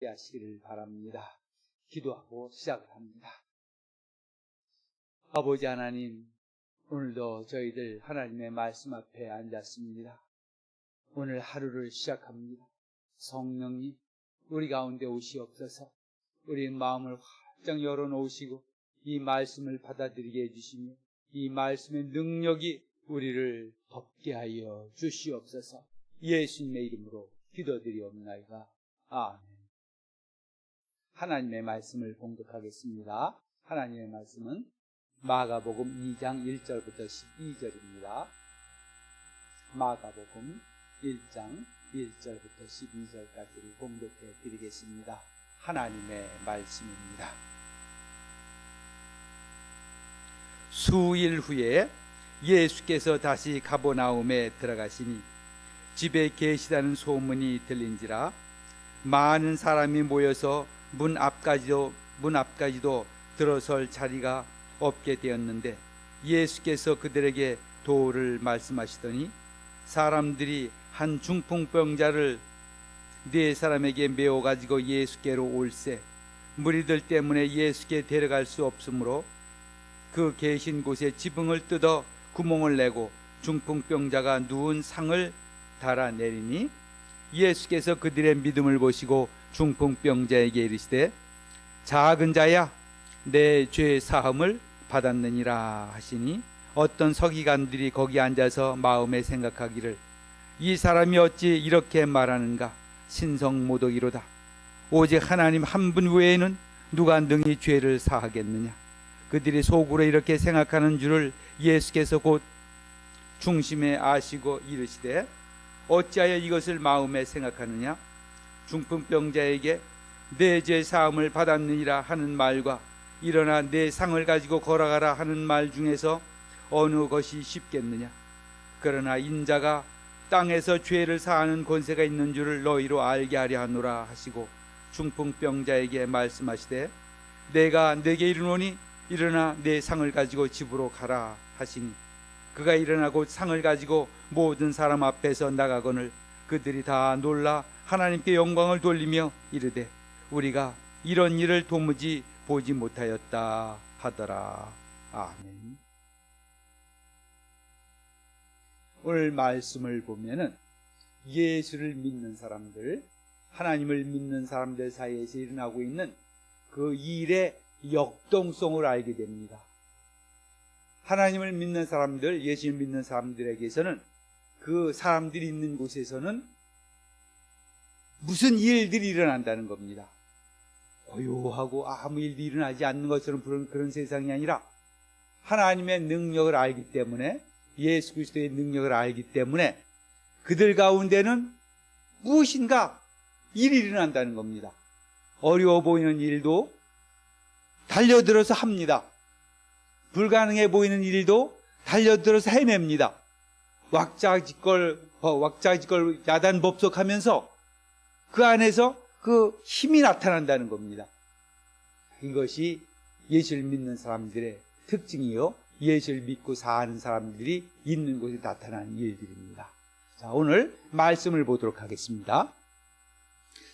하시기를 바랍니다. 기도하고 시작을 합니다. 아버지 하나님, 오늘도 저희들 하나님의 말씀 앞에 앉았습니다. 오늘 하루를 시작합니다. 성령님, 우리 가운데 오시옵소서. 우리 마음을 활짝 열어놓으시고 이 말씀을 받아들이게 해주시며 이 말씀의 능력이 우리를 덮게 하여 주시옵소서. 예수님의 이름으로 기도드리옵나이다. 아멘. 하나님의 말씀을 봉독하겠습니다. 하나님의 말씀은 마가복음 2장 1절부터 12절입니다. 마가복음 1장 1절부터 12절까지를 봉독해 드리겠습니다. 하나님의 말씀입니다. 수일 후에 예수께서 다시 가버나움에 들어가시니 집에 계시다는 소문이 들린지라 많은 사람이 모여서 문 앞까지도 들어설 자리가 없게 되었는데 예수께서 그들에게 도를 말씀하시더니 사람들이 한 중풍병자를 4사람에게 메어 가지고 예수께로 올세 무리들 때문에 예수께 데려갈 수 없으므로 그 계신 곳에 지붕을 뜯어 구멍을 내고 중풍병자가 누운 상을 달아내리니 예수께서 그들의 믿음을 보시고 중풍병자에게 이르시되 작은 자야 내 죄 사함을 받았느니라 하시니 어떤 서기관들이 거기 앉아서 마음에 생각하기를 이 사람이 어찌 이렇게 말하는가 신성모독이로다. 오직 하나님 한 분 외에는 누가 능히 죄를 사하겠느냐. 그들이 속으로 이렇게 생각하는 줄을 예수께서 곧 중심에 아시고 이르시되 어찌하여 이것을 마음에 생각하느냐. 중풍병자에게 내 죄 사함을 받았느니라 하는 말과 일어나 내 상을 가지고 걸어가라 하는 말 중에서 어느 것이 쉽겠느냐. 그러나 인자가 땅에서 죄를 사하는 권세가 있는 줄을 너희로 알게 하려 하노라 하시고 중풍병자에게 말씀하시되 내가 네게 이르노니 일어나 내 상을 가지고 집으로 가라 하시니 그가 일어나고 상을 가지고 모든 사람 앞에서 나가거늘 그들이 다 놀라 하나님께 영광을 돌리며 이르되 우리가 이런 일을 도무지 보지 못하였다 하더라. 아멘. 오늘 말씀을 보면은 예수를 믿는 사람들, 하나님을 믿는 사람들 사이에서 일어나고 있는 그 일의 역동성을 알게 됩니다. 하나님을 믿는 사람들, 예수를 믿는 사람들에게서는 그 사람들이 있는 곳에서는 무슨 일들이 일어난다는 겁니다. 고요하고 아무 일도 일어나지 않는 것처럼 그런 세상이 아니라 하나님의 능력을 알기 때문에 예수 그리스도의 능력을 알기 때문에 그들 가운데는 무엇인가 일이 일어난다는 겁니다. 어려워 보이는 일도 달려들어서 합니다. 불가능해 보이는 일도 달려들어서 해냅니다. 왁자지껄 야단법석하면서 그 안에서 그 힘이 나타난다는 겁니다. 이것이 예수를 믿는 사람들의 특징이요, 예수를 믿고 사는 사람들이 있는 곳에 나타나는 일들입니다. 자, 오늘 말씀을 보도록 하겠습니다.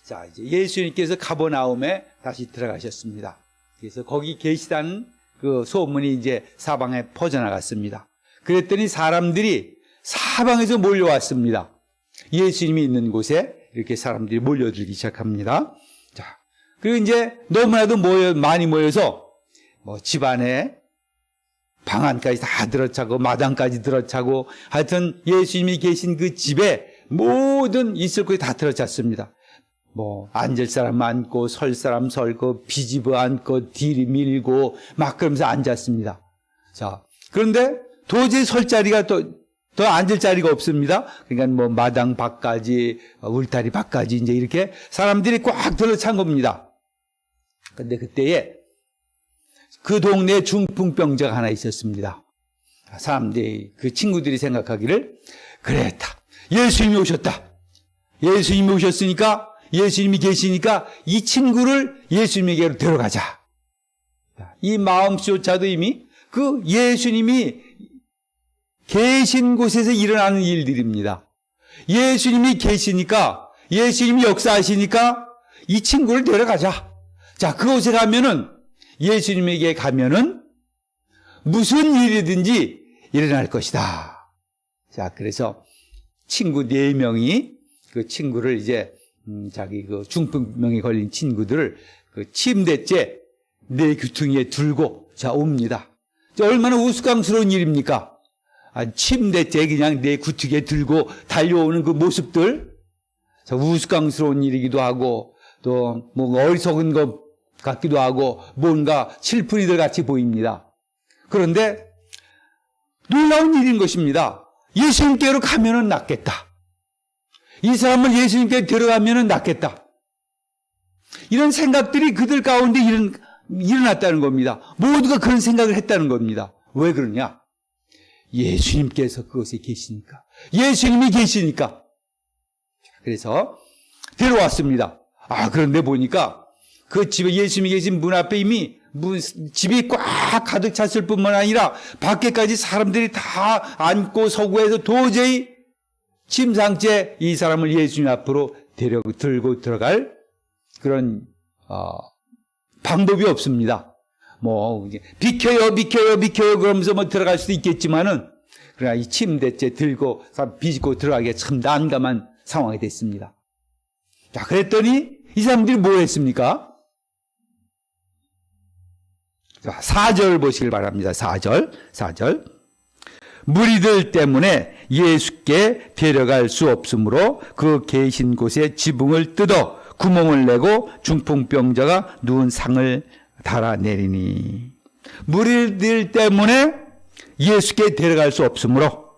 자, 이제 예수님께서 가버나움에 다시 들어가셨습니다. 그래서 거기 계시다는 그 소문이 이제 사방에 퍼져나갔습니다. 그랬더니 사람들이 사방에서 몰려왔습니다. 예수님이 있는 곳에 이렇게 사람들이 몰려들기 시작합니다. 자, 그리고 이제 너무나도 많이 모여서 뭐 집안에 방 안까지 다 들어차고 마당까지 들어차고 하여튼 예수님이 계신 그 집에 모든 있을 곳이 다 들어찼습니다. 뭐 앉을 사람 앉고 설 사람 설고 비집어 앉고 뒤리 밀고 막 그러면서 앉았습니다. 자, 그런데 도저히 설 자리가 더 앉을 자리가 없습니다. 그러니까 뭐 마당 밖까지 울타리 밖까지 이제 이렇게 사람들이 꽉 들어찬 겁니다. 근데 그때에 그 동네에 중풍병자가 하나 있었습니다. 사람들이, 그 친구들이 생각하기를, 그랬다. 예수님이 오셨다. 예수님이 오셨으니까, 예수님이 계시니까 이 친구를 예수님에게로 데려가자. 이 마음조차도 이미 그 예수님이 계신 곳에서 일어나는 일들입니다. 예수님이 계시니까, 예수님이 역사하시니까 이 친구를 데려가자. 자, 그곳에 가면은, 예수님에게 가면은 무슨 일이든지 일어날 것이다. 자, 그래서 친구 4명이 그 친구를 이제, 자기 그 중풍병에 걸린 친구들을 그 침대째 내 귀퉁이에 들고, 자, 옵니다. 자, 얼마나 우스꽝스러운 일입니까? 침대째 그냥 내 귀퉁이에 들고 달려오는 그 모습들, 자, 우스꽝스러운 일이기도 하고, 또, 뭐, 어리석은 것 같기도 하고, 뭔가 슬픈 이들 같이 보입니다. 그런데, 놀라운 일인 것입니다. 예수님께로 가면은 낫겠다. 이 사람을 예수님께 데려가면은 낫겠다. 이런 생각들이 그들 가운데 일어났다는 겁니다. 모두가 그런 생각을 했다는 겁니다. 왜 그러냐? 예수님께서 그곳에 계시니까. 예수님이 계시니까. 그래서 데려왔습니다. 그런데 보니까 그 집에 예수님이 계신 문 앞에 이미 집이 꽉 가득 찼을 뿐만 아니라 밖에까지 사람들이 다 앉고 서고 해서 도저히 침상째 이 사람을 예수님 앞으로 들고 들어갈 그런 방법이 없습니다. 뭐 비켜요 그러면서 뭐 들어갈 수도 있겠지만은 그러나 이 침대째 들고 비집고 들어가기가 참 난감한 상황이 됐습니다. 자, 그랬더니 이 사람들이 뭘 했습니까? 자, 4절 보시길 바랍니다. 4절. 무리들 때문에 예수께 데려갈 수 없으므로 그 계신 곳에 지붕을 뜯어 구멍을 내고 중풍병자가 누운 상을 달아내리니. 무리들 때문에 예수께 데려갈 수 없으므로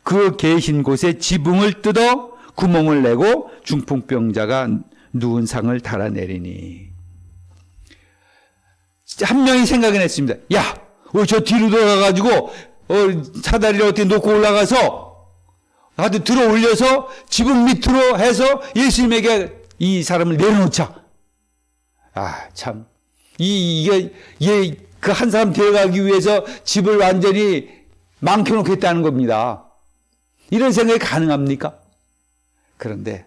그 계신 곳에 지붕을 뜯어 구멍을 내고 중풍병자가 누운 상을 달아내리니. 한 명이 생각을 했습니다. 야, 저 뒤로 돌아가가지고 사다리를 어떻게 놓고 올라가서 아주 들어 올려서 지붕 밑으로 해서 예수님에게 이 사람을 내려놓자. 참. 그 한 사람 데려가기 위해서 집을 완전히 망쳐놓겠다는 겁니다. 이런 생각이 가능합니까? 그런데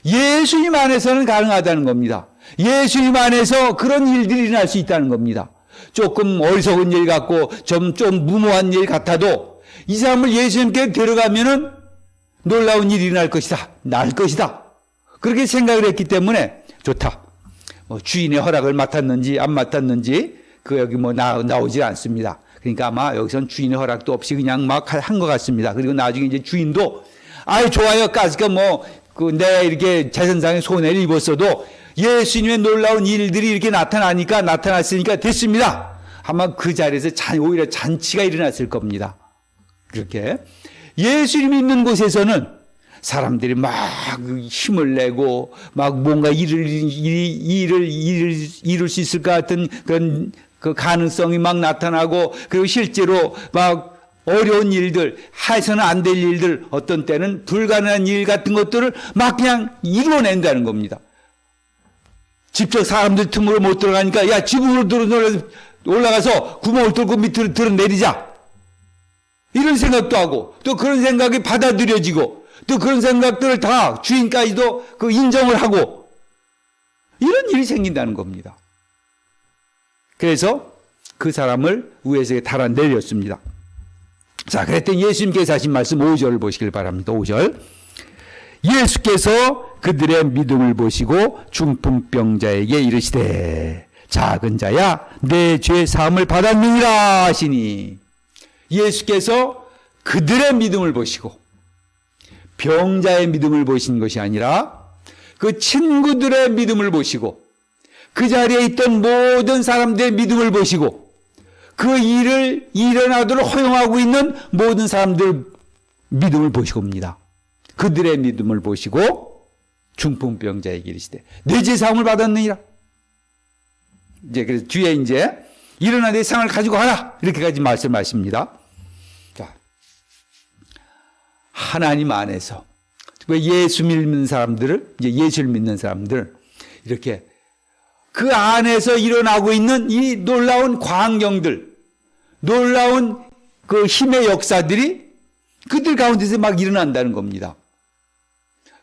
예수님 안에서는 가능하다는 겁니다. 예수님 안에서 그런 일들이 일어날 수 있다는 겁니다. 조금 어리석은 일 같고 좀 무모한 일 같아도 이 사람을 예수님께 데려가면은 놀라운 일이 일어날 것이다. 날 것이다. 그렇게 생각을 했기 때문에 좋다. 주인의 허락을 맡았는지 안 맡았는지 여기 나오지 않습니다. 그러니까 아마 여기선 주인의 허락도 없이 그냥 막 한 것 같습니다. 그리고 나중에 이제 주인도 좋아요. 그러니까 내가 이렇게 재선상에 손해를 입었어도 예수님의 놀라운 일들이 이렇게 나타났으니까 됐습니다. 아마 그 자리에서 오히려 잔치가 일어났을 겁니다. 그렇게 예수님이 있는 곳에서는 사람들이 막 힘을 내고 막 뭔가 일을 이룰 수 있을 것 같은 그런 그 가능성이 막 나타나고, 그리고 실제로 막 어려운 일들, 해서는 안 될 일들, 어떤 때는 불가능한 일 같은 것들을 막 그냥 이루어낸다는 겁니다. 직접 사람들 틈으로 못 들어가니까 야, 지붕으로 올라가서 구멍을 뚫고 밑으로 들어내리자. 이런 생각도 하고, 또 그런 생각이 받아들여지고, 또 그런 생각들을 다 주인까지도 인정을 하고, 이런 일이 생긴다는 겁니다. 그래서 그 사람을 위에서 달아내렸습니다. 자, 그랬더니 예수님께서 하신 말씀 5절을 보시길 바랍니다. 5절. 예수께서 그들의 믿음을 보시고 중풍병자에게 이르시되 작은 자야 내 죄 사함을 받았느니라 하시니. 예수께서 그들의 믿음을 보시고 병자의 믿음을 보신 것이 아니라 그 친구들의 믿음을 보시고 그 자리에 있던 모든 사람들의 믿음을 보시고 그 일을 일어나도록 허용하고 있는 모든 사람들 믿음을 보시고입니다. 그들의 믿음을 보시고 중풍병자에게 이르시되 내 죄 사함을 받았느니라. 이제 그래서 뒤에 이제 일어나 내 상을 가지고 가라 이렇게까지 말씀하십니다. 자, 하나님 안에서 예수 믿는 사람들을 이제 예수를 믿는 사람들 이렇게 그 안에서 일어나고 있는 이 놀라운 광경들, 놀라운 그 힘의 역사들이 그들 가운데서 막 일어난다는 겁니다.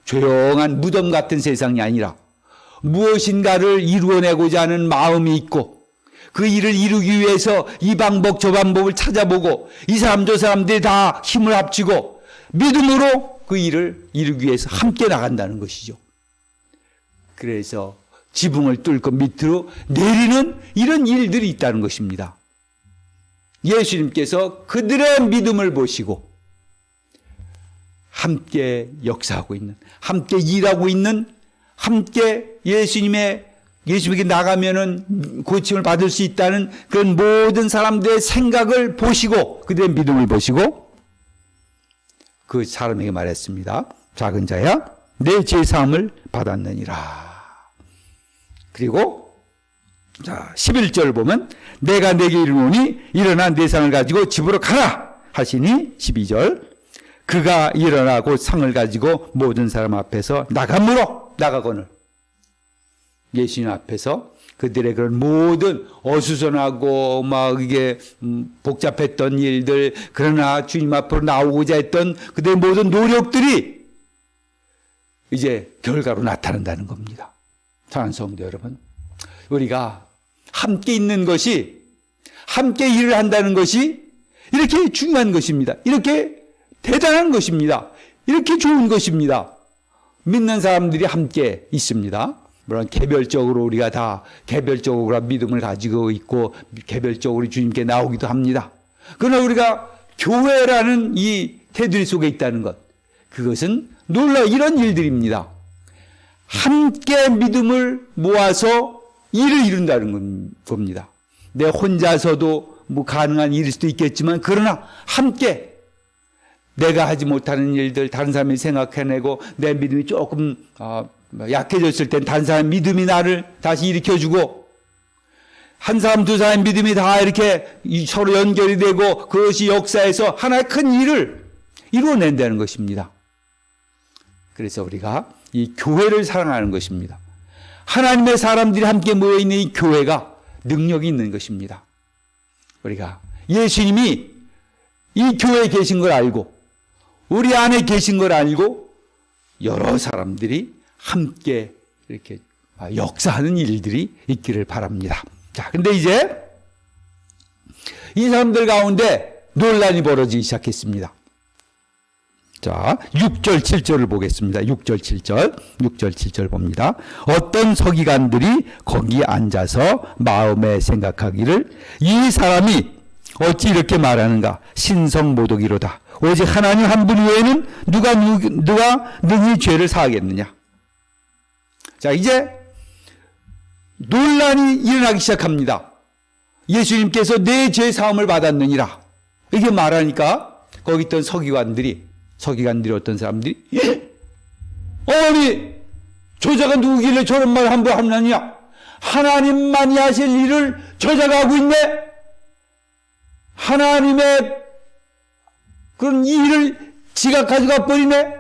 조용한 무덤 같은 세상이 아니라 무엇인가를 이루어내고자 하는 마음이 있고 그 일을 이루기 위해서 이 방법 저 방법을 찾아보고 이 사람 저 사람들이 다 힘을 합치고 믿음으로 그 일을 이루기 위해서 함께 나간다는 것이죠. 그래서 지붕을 뚫고 밑으로 내리는 이런 일들이 있다는 것입니다. 예수님께서 그들의 믿음을 보시고 함께 역사하고 있는, 함께 일하고 있는, 함께 예수님에게 나가면은 고침을 받을 수 있다는 그런 모든 사람들의 생각을 보시고 그들의 믿음을 보시고 그 사람에게 말했습니다. 작은 자야, 내 죄사함을 받았느니라. 그리고 자 11절 보면 내가 내게 이르노니 일어나 내 상을 가지고 집으로 가라 하시니 12절 그가 일어나 곧 상을 가지고 모든 사람 앞에서 나가거늘 예수님 앞에서 그들의 그런 모든 어수선하고 막 이게 복잡했던 일들 그러나 주님 앞으로 나오고자 했던 그들의 모든 노력들이 이제 결과로 나타난다는 겁니다. 사랑하는 성도 여러분, 우리가 함께 있는 것이, 함께 일을 한다는 것이 이렇게 중요한 것입니다. 이렇게 대단한 것입니다. 이렇게 좋은 것입니다. 믿는 사람들이 함께 있습니다. 물론 개별적으로 우리가 다 개별적으로 믿음을 가지고 있고 개별적으로 주님께 나오기도 합니다. 그러나 우리가 교회라는 이 테두리 속에 있다는 것, 그것은 이런 일들입니다. 함께 믿음을 모아서 일을 이룬다는 겁니다. 내 혼자서도 가능한 일일 수도 있겠지만 그러나 함께 내가 하지 못하는 일들 다른 사람이 생각해내고 내 믿음이 조금 약해졌을 땐 다른 사람의 믿음이 나를 다시 일으켜주고 한 사람 두 사람의 믿음이 다 이렇게 서로 연결이 되고 그것이 역사에서 하나의 큰 일을 이루어낸다는 것입니다. 그래서 우리가 이 교회를 사랑하는 것입니다. 하나님의 사람들이 함께 모여있는 이 교회가 능력이 있는 것입니다. 우리가 예수님이 이 교회에 계신 걸 알고 우리 안에 계신 걸 알고 여러 사람들이 함께 이렇게 역사하는 일들이 있기를 바랍니다. 자, 근데 이제 이 사람들 가운데 논란이 벌어지기 시작했습니다. 자, 6절, 7절을 보겠습니다. 6절, 7절 봅니다. 어떤 서기관들이 거기 앉아서 마음에 생각하기를 이 사람이 어찌 이렇게 말하는가? 신성모독이로다. 오직 하나님 한 분 외에는 누가 능히 죄를 사하겠느냐? 자, 이제 논란이 일어나기 시작합니다. 예수님께서 내 죄 사함을 받았느니라. 이렇게 말하니까 거기 있던 서기관들이 어떤 사람들이 아니 저자가 누구길래 저런 말 함부로 하느냐? 하나님만이 하실 일을 저자가 하고 있네? 하나님의 그런 일을 지가 가져가 버리네?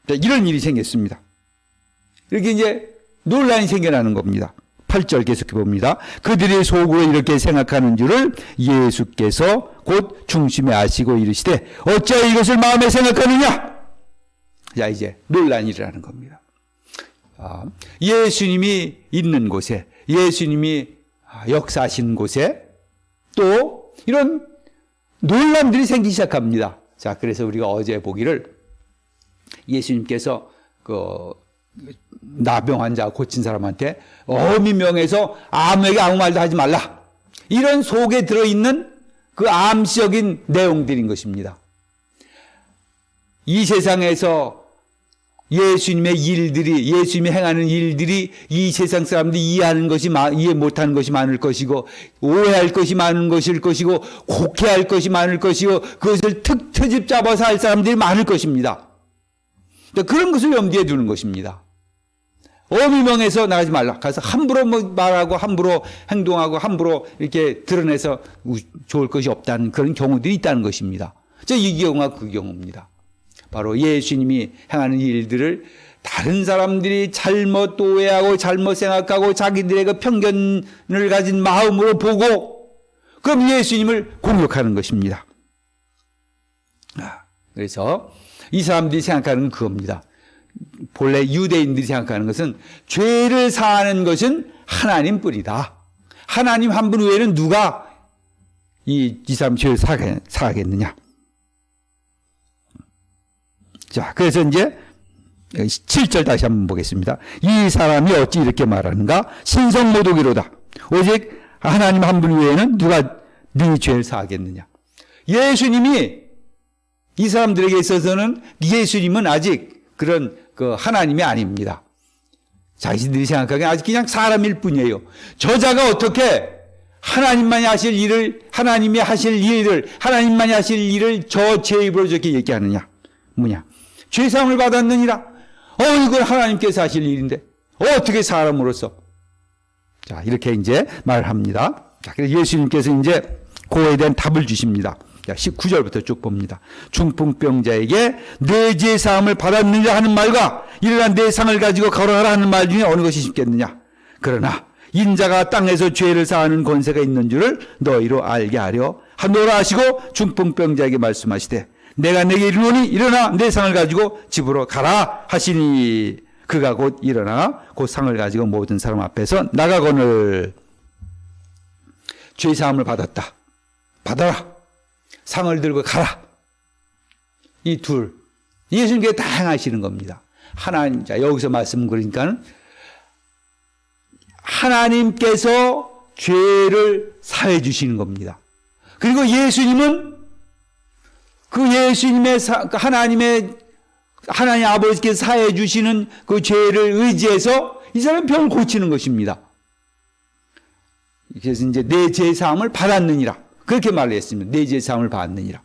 이런 일이 생겼습니다. 이렇게 이제 논란이 생겨나는 겁니다. 8절 계속해 봅니다. 그들이 속으로 이렇게 생각하는 줄을 예수께서 곧 중심에 아시고 이르시되 어찌하여 이것을 마음에 생각하느냐? 자, 이제 논란이 일어나는 겁니다. 예수님이 있는 곳에, 예수님이 역사하시는 곳에 또 이런 논란들이 생기기 시작합니다. 자, 그래서 우리가 어제 보기를 예수님께서 나병 환자 고친 사람한테 어미 명해서 아무에게 아무 말도 하지 말라. 이런 속에 들어있는 그 암시적인 내용들인 것입니다. 이 세상에서 예수님의 일들이, 예수님이 행하는 일들이 이 세상 사람들이 이해 못하는 것이 많을 것이고, 오해할 것이 많은 것일 것이고, 곡해할 것이 많을 것이고, 그것을 트집 잡아서 할 사람들이 많을 것입니다. 그런 것을 염두에 두는 것입니다. 어미명에서 나가지 말라. 가서 함부로 말하고 함부로 행동하고 함부로 이렇게 드러내서 좋을 것이 없다는 그런 경우들이 있다는 것입니다. 이 경우가 그 경우입니다. 바로 예수님이 행하는 일들을 다른 사람들이 잘못 오해하고 잘못 생각하고 자기들의 그 편견을 가진 마음으로 보고 그럼 예수님을 공격하는 것입니다. 그래서 이 사람들이 생각하는 건 그겁니다. 본래 유대인들이 생각하는 것은 죄를 사하는 것은 하나님뿐이다. 하나님 한 분 외에는 누가 이 사람 죄를 사하겠느냐. 자, 그래서 이제 7절 다시 한번 보겠습니다. 이 사람이 어찌 이렇게 말하는가? 신성모독이로다. 오직 하나님 한 분 외에는 누가 네 죄를 사하겠느냐. 예수님이 이 사람들에게 있어서는 예수님은 아직 그런 하나님이 아닙니다. 자신들이 생각하기엔 아직 그냥 사람일 뿐이에요. 저자가 어떻게 하나님만이 하실 일을, 하나님이 하실 일을, 하나님만이 하실 일을 저 제 입으로 저렇게 얘기하느냐. 뭐냐. 죄사함을 받았느니라. 이건 하나님께서 하실 일인데 어떻게 사람으로서. 자, 이렇게 이제 말을 합니다. 자, 그래서 예수님께서 이제 그거에 대한 답을 주십니다. 자, 19절부터 쭉 봅니다. 중풍병자에게 내 죄 사함을 받았느냐 하는 말과 일어나 내 상을 가지고 걸어가라 하는 말 중에 어느 것이 쉽겠느냐. 그러나 인자가 땅에서 죄를 사하는 권세가 있는 줄을 너희로 알게 하려 하노라 하시고 중풍병자에게 말씀하시되 내가 내게 이르노니 일어나 내 상을 가지고 집으로 가라 하시니 그가 곧 일어나 곧 상을 가지고 모든 사람 앞에서 나가거늘. 죄 사함을 받았다. 받아라. 상을 들고 가라. 이 둘. 예수님께서 다 행하시는 겁니다. 하나님, 자, 여기서 말씀 그러니까는 하나님께서 죄를 사해 주시는 겁니다. 그리고 예수님은 그 예수님의 하나님 아버지께서 사해 주시는 그 죄를 의지해서 이 사람 병을 고치는 것입니다. 그래서 이제 내 죄 사함을 받았느니라. 그렇게 말했습니다. 내 죄 사함을 받았느니라.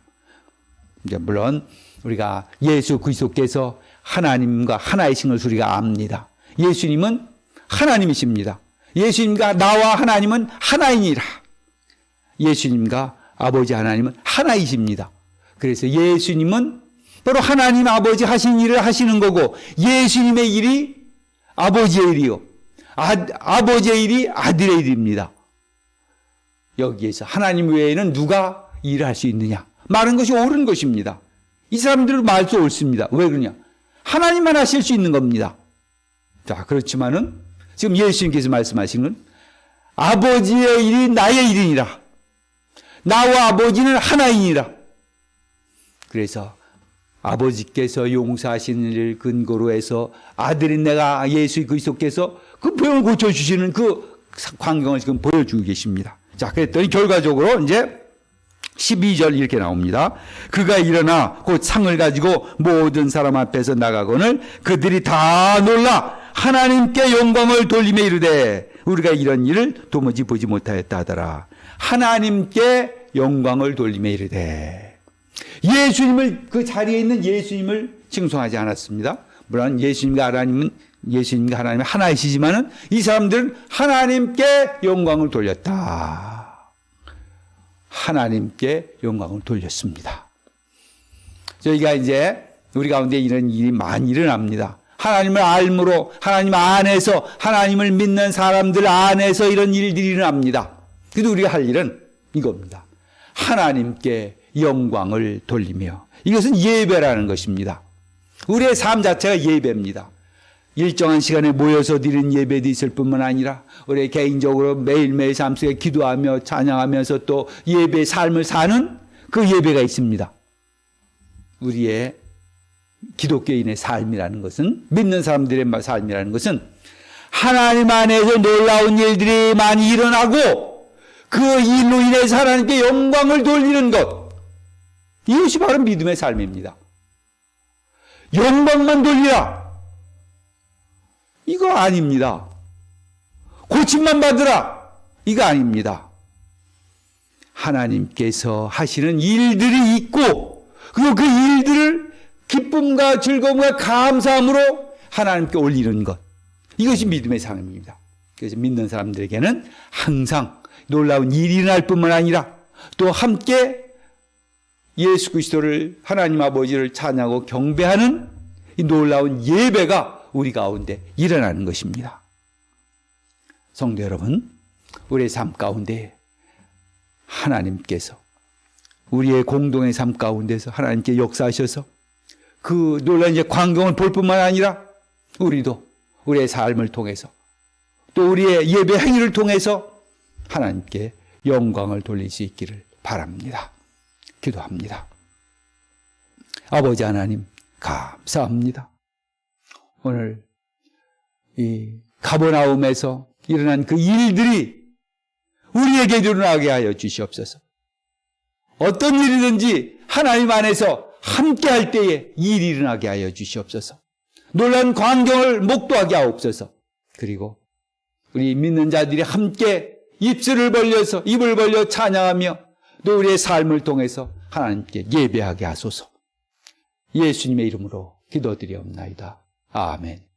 이제 물론 우리가 예수 그리스도께서 하나님과 하나이신 것을 우리가 압니다. 예수님은 하나님이십니다. 예수님과 나와 하나님은 하나이니라. 예수님과 아버지 하나님은 하나이십니다. 그래서 예수님은 바로 하나님 아버지 하신 일을 하시는 거고 예수님의 일이 아버지의 일이요. 아버지의 일이 아들의 일입니다. 여기에서 하나님 외에는 누가 일을 할 수 있느냐. 말한 것이 옳은 것입니다. 이 사람들은 말도 옳습니다. 왜 그러냐. 하나님만 하실 수 있는 겁니다. 자, 그렇지만은 지금 예수님께서 말씀하신 건 아버지의 일이 나의 일이니라. 나와 아버지는 하나이니라. 그래서 아버지께서 용서하신 일을 근거로 해서 아들인 내가 예수 그리스도께서 그 병을 고쳐주시는 그 광경을 지금 보여주고 계십니다. 자, 그랬더니 결과적으로 이제 12절 이렇게 나옵니다. 그가 일어나 곧 상을 가지고 모든 사람 앞에서 나가거늘 그들이 다 놀라 하나님께 영광을 돌리며 이르되 우리가 이런 일을 도무지 보지 못하였다 하더라. 하나님께 영광을 돌리며 이르되 예수님을 그 자리에 있는 예수님을 칭송하지 않았습니다. 물론 예수님과 하나님은 하나이시지만은 이 사람들은 하나님께 영광을 돌렸다. 하나님께 영광을 돌렸습니다. 저희가 이제 우리 가운데 이런 일이 많이 일어납니다. 하나님을 알므로 하나님 안에서 하나님을 믿는 사람들 안에서 이런 일들이 일어납니다. 그래도 우리가 할 일은 이겁니다. 하나님께 영광을 돌리며 이것은 예배라는 것입니다. 우리의 삶 자체가 예배입니다. 일정한 시간에 모여서 드리는 예배도 있을 뿐만 아니라 우리 개인적으로 매일매일 삶 속에 기도하며 찬양하면서 또 예배의 삶을 사는 그 예배가 있습니다. 우리의 기독교인의 삶이라는 것은 믿는 사람들의 삶이라는 것은 하나님 안에서 놀라운 일들이 많이 일어나고 그 일로 인해서 하나님께 영광을 돌리는 것, 이것이 바로 믿음의 삶입니다. 영광만 돌리라, 이거 아닙니다. 고침만 받으라, 이거 아닙니다. 하나님께서 하시는 일들이 있고 그리고 그 일들을 기쁨과 즐거움과 감사함으로 하나님께 올리는 것, 이것이 믿음의 삶입니다. 그래서 믿는 사람들에게는 항상 놀라운 일이 일어날 뿐만 아니라 또 함께 예수 그리스도를, 하나님 아버지를 찬양하고 경배하는 이 놀라운 예배가 우리 가운데 일어나는 것입니다. 성도 여러분, 우리의 삶 가운데 하나님께서 우리의 공동의 삶 가운데서 하나님께 역사하셔서 그 놀라운 광경을 볼 뿐만 아니라 우리도 우리의 삶을 통해서 또 우리의 예배 행위를 통해서 하나님께 영광을 돌릴 수 있기를 바랍니다. 기도합니다. 아버지 하나님, 감사합니다. 오늘 이 가버나움에서 일어난 그 일들이 우리에게 일어나게 하여 주시옵소서. 어떤 일이든지 하나님 안에서 함께 할 때에 일이 일어나게 하여 주시옵소서. 놀란 광경을 목도하게 하옵소서. 그리고 우리 믿는 자들이 함께 입을 벌려 찬양하며 또 우리의 삶을 통해서 하나님께 예배하게 하소서. 예수님의 이름으로 기도드리옵나이다. 아멘.